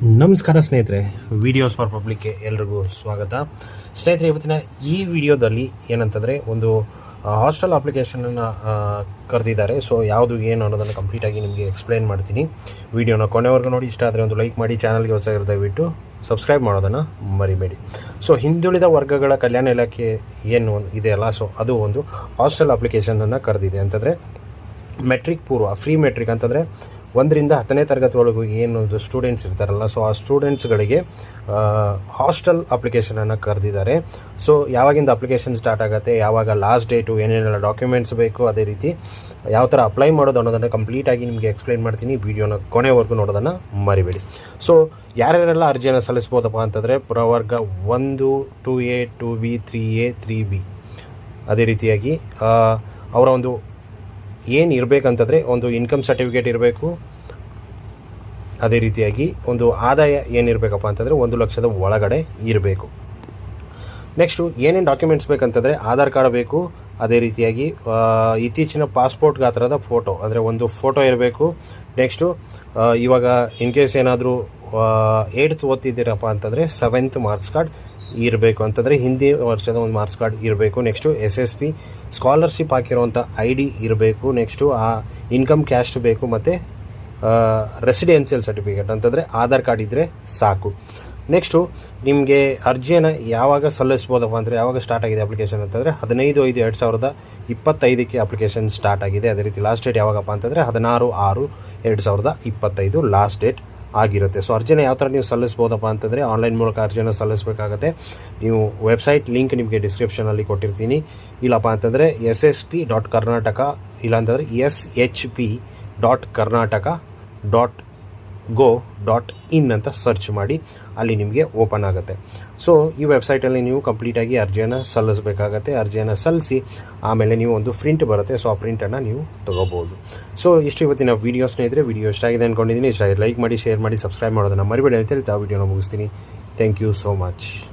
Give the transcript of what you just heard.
ನಮಸ್ಕಾರ ಸ್ನೇಹಿತರೆ, videos for ಪಬ್ಲಿಕ್ಗೆ ಎಲ್ರಿಗೂ ಸ್ವಾಗತ. ಸ್ನೇಹಿತರೆ, ಇವತ್ತಿನ ಈ ವಿಡಿಯೋದಲ್ಲಿ ಏನಂತಂದರೆ ಒಂದು ಹಾಸ್ಟೆಲ್ ಅಪ್ಲಿಕೇಶನನ್ನು ಕರೆದಿದ್ದಾರೆ. ಸೊ ಯಾವುದು ಏನು ಅನ್ನೋದನ್ನು ಕಂಪ್ಲೀಟಾಗಿ ನಿಮಗೆ ಎಕ್ಸ್ಪ್ಲೈನ್ ಮಾಡ್ತೀನಿ. ವಿಡಿಯೋನ ಕೊನೆವರೆಗೂ ನೋಡಿ. ಇಷ್ಟ ಆದರೆ ಒಂದು ಲೈಕ್ ಮಾಡಿ, ಚಾನಲ್ಗೆ ಹೊಸದಾಗಿರೋ ದಯವಿಟ್ಟು ಸಬ್ಸ್ಕ್ರೈಬ್ ಮಾಡೋದನ್ನು ಮರಿಬೇಡಿ. ಸೊ ಹಿಂದುಳಿದ ವರ್ಗಗಳ ಕಲ್ಯಾಣ ಇಲಾಖೆ ಏನು ಇದೆಯಲ್ಲ, ಸೊ ಅದು ಒಂದು ಹಾಸ್ಟೆಲ್ ಅಪ್ಲಿಕೇಶನನ್ನು ಕರೆದಿದೆ. ಅಂತಂದರೆ ಮೆಟ್ರಿಕ್ ಪೂರ್ವ ಫ್ರೀ ಮೆಟ್ರಿಕ್ ಅಂತಂದರೆ 1ರಿಂದ 10ನೇ ತರಗತಿವರೆಗೂ ಏನು ಸ್ಟೂಡೆಂಟ್ಸ್ ಇರ್ತಾರಲ್ಲ, ಸೊ ಆ ಸ್ಟೂಡೆಂಟ್ಸ್ಗಳಿಗೆ ಹಾಸ್ಟೆಲ್ ಅಪ್ಲಿಕೇಶನನ್ನು ಕರೆದಿದ್ದಾರೆ. ಸೊ ಯಾವಾಗಿಂದ ಅಪ್ಲಿಕೇಶನ್ ಸ್ಟಾರ್ಟ್ ಆಗುತ್ತೆ, ಯಾವಾಗ ಲಾಸ್ಟ್ ಡೇಟು, ಏನೇನೆಲ್ಲ ಡಾಕ್ಯುಮೆಂಟ್ಸ್ ಬೇಕು, ಅದೇ ರೀತಿ ಯಾವ ಥರ ಅಪ್ಲೈ ಮಾಡೋದು ಅನ್ನೋದನ್ನು ಕಂಪ್ಲೀಟಾಗಿ ನಿಮಗೆ ಎಕ್ಸ್ಪ್ಲೈನ್ ಮಾಡ್ತೀನಿ. ವಿಡಿಯೋನ ಕೊನೆವರೆಗೂ ನೋಡೋದನ್ನು ಮರಿಬೇಡಿ. ಸೊ ಯಾರ್ಯಾರೆಲ್ಲ ಅರ್ಜಿಯನ್ನು ಸಲ್ಲಿಸ್ಬೋದಪ್ಪ ಅಂತಂದರೆ ಪ್ರವರ್ಗ 1, 2A, 2B, 3A, 3B, ಅದೇ ರೀತಿಯಾಗಿ ಅವರ ಒಂದು ಏನು ಇರಬೇಕಂತಂದರೆ ಒಂದು ಇನ್ಕಮ್ ಸರ್ಟಿಫಿಕೇಟ್ ಇರಬೇಕು. ಅದೇ ರೀತಿಯಾಗಿ ಒಂದು ಆದಾಯ ಏನಿರಬೇಕಪ್ಪ ಅಂತಂದರೆ 1 ಲಕ್ಷದ ಒಳಗಡೆ ಇರಬೇಕು. ನೆಕ್ಸ್ಟು ಏನೇನು ಡಾಕ್ಯುಮೆಂಟ್ಸ್ ಬೇಕಂತಂದರೆ ಆಧಾರ್ ಕಾರ್ಡ್ ಬೇಕು. ಅದೇ ರೀತಿಯಾಗಿ ಇತ್ತೀಚಿನ ಪಾಸ್ಪೋರ್ಟ್ ಗಾತ್ರದ ಫೋಟೋ, ಅಂದರೆ ಒಂದು ಫೋಟೋ ಇರಬೇಕು. ನೆಕ್ಸ್ಟು ಇವಾಗ ಇನ್ ಕೇಸ್ ಏನಾದರೂ 8th ಓದ್ತಿದ್ದೀರಪ್ಪ ಅಂತಂದರೆ 7th ಮಾರ್ಕ್ಸ್ ಕಾರ್ಡ್ ಇರಬೇಕು. ಅಂತಂದರೆ ಹಿಂದಿ ವರ್ಷದ ಒಂದು ಮಾರ್ಕ್ಸ್ ಕಾರ್ಡ್ ಇರಬೇಕು. ನೆಕ್ಸ್ಟು SSP ಸ್ಕಾಲರ್ಶಿಪ್ ಹಾಕಿರೋವಂಥ ID ಇರಬೇಕು. ನೆಕ್ಸ್ಟು ಆ ಇನ್ಕಮ್ ಕ್ಯಾಸ್ಟ್ ಬೇಕು. ಮತ್ತು ರೆಸಿಡೆನ್ಷಿಯಲ್ ಸರ್ಟಿಫಿಕೇಟ್ ಅಂತಂದರೆ ಆಧಾರ್ ಕಾರ್ಡ್ ಇದ್ದರೆ ಸಾಕು. ನೆಕ್ಸ್ಟು ನಿಮಗೆ ಅರ್ಜಿಯನ್ನು ಯಾವಾಗ ಸಲ್ಲಿಸ್ಬೋದಪ್ಪ ಅಂದರೆ, ಯಾವಾಗ ಸ್ಟಾರ್ಟ್ ಆಗಿದೆ ಅಪ್ಲಿಕೇಶನ್ ಅಂತಂದರೆ 15/5/2025ಕ್ಕೆ ಅಪ್ಲಿಕೇಶನ್ ಸ್ಟಾರ್ಟ್ ಆಗಿದೆ. ಅದೇ ರೀತಿ ಲಾಸ್ಟ್ ಡೇಟ್ ಯಾವಾಗಪ್ಪ ಅಂತಂದರೆ 16/6/2025 ಲಾಸ್ಟ್ ಡೇಟ್ ಆಗಿರುತ್ತೆ. ಸೊ ಅರ್ಜಿನ ಯಾವ ಥರ ನೀವು ಸಲ್ಲಿಸ್ಬೋದಪ್ಪ ಅಂತಂದರೆ ಆನ್ಲೈನ್ ಮೂಲಕ ಅರ್ಜಿನ ಸಲ್ಲಿಸಬೇಕಾಗತ್ತೆ. ನೀವು ವೆಬ್ಸೈಟ್ ಲಿಂಕ್ ನಿಮಗೆ ಡಿಸ್ಕ್ರಿಪ್ಷನಲ್ಲಿ ಕೊಟ್ಟಿರ್ತೀನಿ. ಇಲ್ಲಪ್ಪ ಅಂತಂದರೆ ssp.karnataka ಇಲ್ಲಾಂತಂದರೆ shp.karnataka.go.in ಅಂತ ಸರ್ಚ್ ಮಾಡಿ, ಅಲ್ಲಿ ನಿಮಗೆ ಓಪನ್ ಆಗುತ್ತೆ. ಸೊ ಈ ವೆಬ್ಸೈಟಲ್ಲಿ ನೀವು ಕಂಪ್ಲೀಟಾಗಿ ಅರ್ಜಿಯನ್ನು ಸಲ್ಲಿಸಬೇಕಾಗತ್ತೆ. ಅರ್ಜಿಯನ್ನು ಸಲ್ಲಿಸಿ ಆಮೇಲೆ ನೀವು ಒಂದು ಪ್ರಿಂಟ್ ಬರುತ್ತೆ. ಸೊ ಆ ಪ್ರಿಂಟನ್ನು ನೀವು ತೊಗೋಬೋದು. ಸೊ ಇಷ್ಟು ಇವತ್ತಿನ ವೀಡಿಯೋ ಸ್ನೇಹಿತರೆ. ವಿಡಿಯೋ ಇಷ್ಟ ಆಗಿದೆ ಅಂದ್ಕೊಂಡಿದ್ದೀನಿ. ಇಷ್ಟ ಆಗಿದೆ ಲೈಕ್ ಮಾಡಿ, ಶೇರ್ ಮಾಡಿ, ಸಬ್ಸ್ಕ್ರೈಬ್ ಮಾಡೋದನ್ನು ಮರಿಬೇಡಿ ಅಂತ ಹೇಳ್ತಾ ವಿಡಿಯೋನ ಮುಗಿಸ್ತೀನಿ. Thank you so much.